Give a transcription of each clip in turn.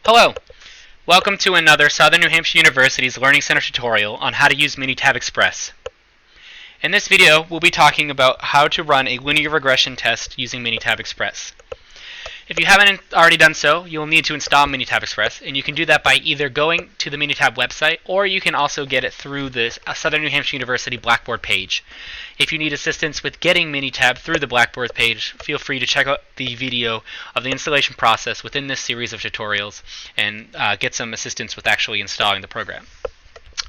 Hello! Welcome to another Southern New Hampshire University's Learning Center tutorial on how to use Minitab Express. In this video, we'll be talking about how to run a linear regression test using Minitab Express. If you haven't already done so, you'll need to install Minitab Express, and you can do that by either going to the Minitab website, or you can also get it through the Southern New Hampshire University Blackboard page. If you need assistance with getting Minitab through the Blackboard page, feel free to check out the video of the installation process within this series of tutorials and get some assistance with actually installing the program.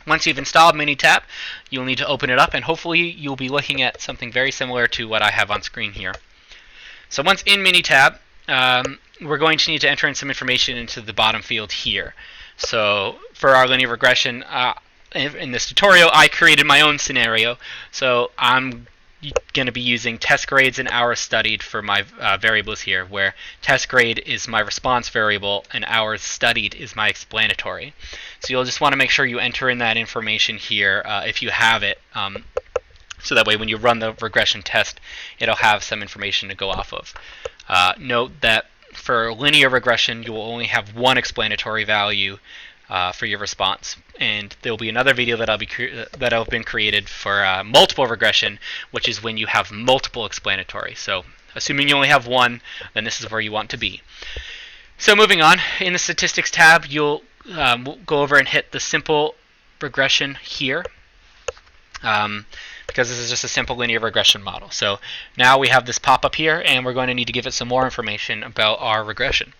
Once you've installed Minitab, you'll need to open it up, and hopefully you'll be looking at something very similar to what I have on screen here. So once in Minitab, we're going to need to enter in some information into the bottom field here. So for our linear regression, in this tutorial, I created my own scenario. So I'm going to be using test grades and hours studied for my variables here, where test grade is my response variable and hours studied is my explanatory. So you'll just want to make sure you enter in that information here if you have it. So that way when you run the regression test, it'll have some information to go off of. Note that for linear regression, you will only have one explanatory value for your response, and there will be another video that'll been created for multiple regression, which is when you have multiple explanatory. So assuming you only have one, then this is where you want to be. So moving on, in the statistics tab, you'll go over and hit the simple regression here. Because this is just a simple linear regression model. So now we have this pop-up here, and we're going to need to give it some more information about our regression.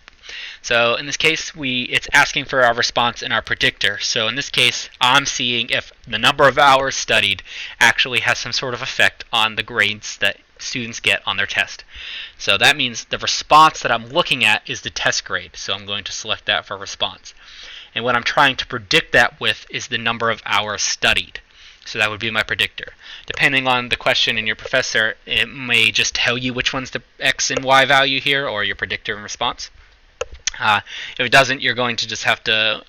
So in this case, it's asking for our response and our predictor. So in this case, I'm seeing if the number of hours studied actually has some sort of effect on the grades that students get on their test. So that means the response that I'm looking at is the test grade. So I'm going to select that for response. And what I'm trying to predict that with is the number of hours studied. So that would be my predictor. Depending on the question and your professor, it may just tell you which one's the X and Y value here, or your predictor and response. If it doesn't, you're going to just have to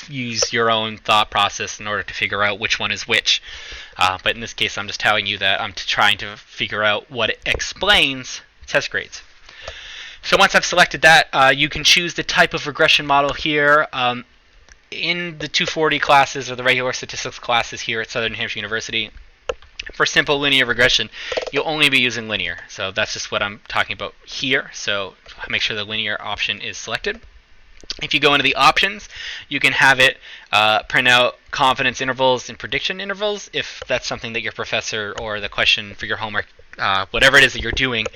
use your own thought process in order to figure out which one is which. But in this case, I'm just telling you that I'm trying to figure out what it explains test grades. So once I've selected that, you can choose the type of regression model here. In the 240 classes, or the regular statistics classes here at Southern New Hampshire University, for simple linear regression, you'll only be using linear. So that's just what I'm talking about here. So make sure the linear option is selected. If you go into the options, you can have it print out confidence intervals and prediction intervals if that's something that your professor or the question for your homework, whatever it is that you're doing,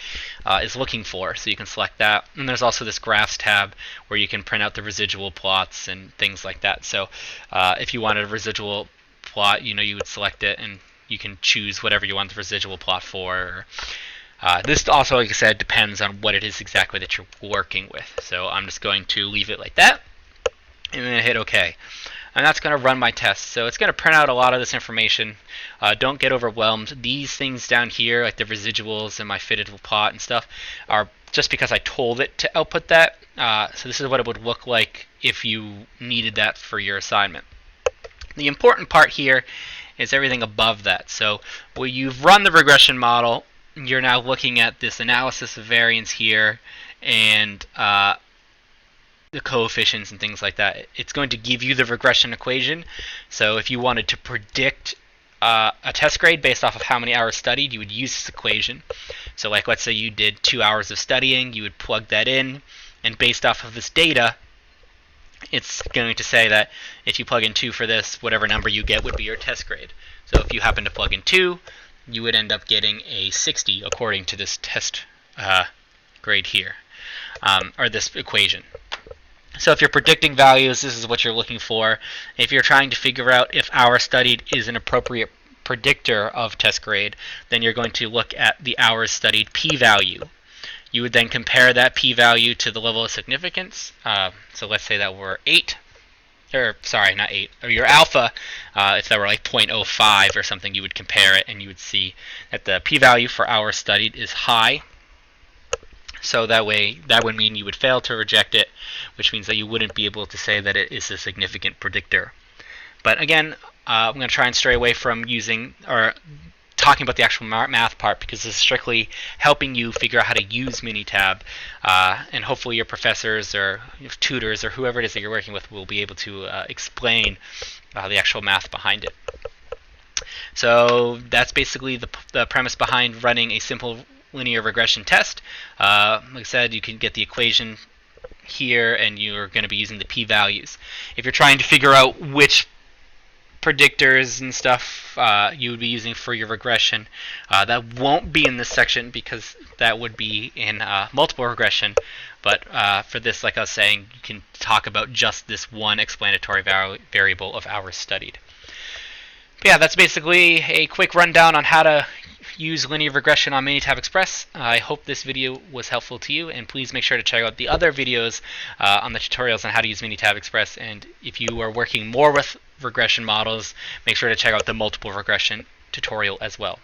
is looking for. So you can select that. And there's also this graphs tab where you can print out the residual plots and things like that. So if you wanted a residual plot, you would select it, and you can choose whatever you want the residual plot for. This also, like I said, depends on what it is exactly that you're working with. So I'm just going to leave it like that, and then hit OK. And that's going to run my test. So it's going to print out a lot of this information. Don't get overwhelmed. These things down here, like the residuals and my fitted plot and stuff, are just because I told it to output that. So this is what it would look like if you needed that for your assignment. The important part here is everything above that. So when you've run the regression model, you're now looking at this analysis of variance here and the coefficients and things like that. It's going to give you the regression equation. So if you wanted to predict a test grade based off of how many hours studied, you would use this equation. So like, let's say you did 2 hours of studying, you would plug that in, and based off of this data, it's going to say that if you plug in 2 for this, whatever number you get would be your test grade. So if you happen to plug in 2, you would end up getting a 60 according to this test grade here, or this equation. So if you're predicting values, this is what you're looking for. If you're trying to figure out if hours studied is an appropriate predictor of test grade, then you're going to look at the hours studied p-value. You would then compare that p-value to the level of significance. So let's say that we're 8. Or sorry, not 8, or your alpha, if that were like 0.05 or something, you would compare it and you would see that the p-value for hours studied is high. So that way, that would mean you would fail to reject it, which means that you wouldn't be able to say that it is a significant predictor. But again, I'm going to try and stray away from using or talking about the actual math part, because this is strictly helping you figure out how to use Minitab, and hopefully your professors or tutors or whoever it is that you're working with will be able to explain the actual math behind it. So that's basically the premise behind running a simple linear regression test. Like I said, you can get the equation here, and you're going to be using the p-values. If you're trying to figure out which predictors and stuff you would be using for your regression, that won't be in this section because that would be in multiple regression. But for this, like I was saying, you can talk about just this one explanatory variable of hours studied. But yeah, that's basically a quick rundown on how to use linear regression on Minitab Express. I hope this video was helpful to you, and please make sure to check out the other videos on the tutorials on how to use Minitab Express. And if you are working more with regression models, make sure to check out the multiple regression tutorial as well.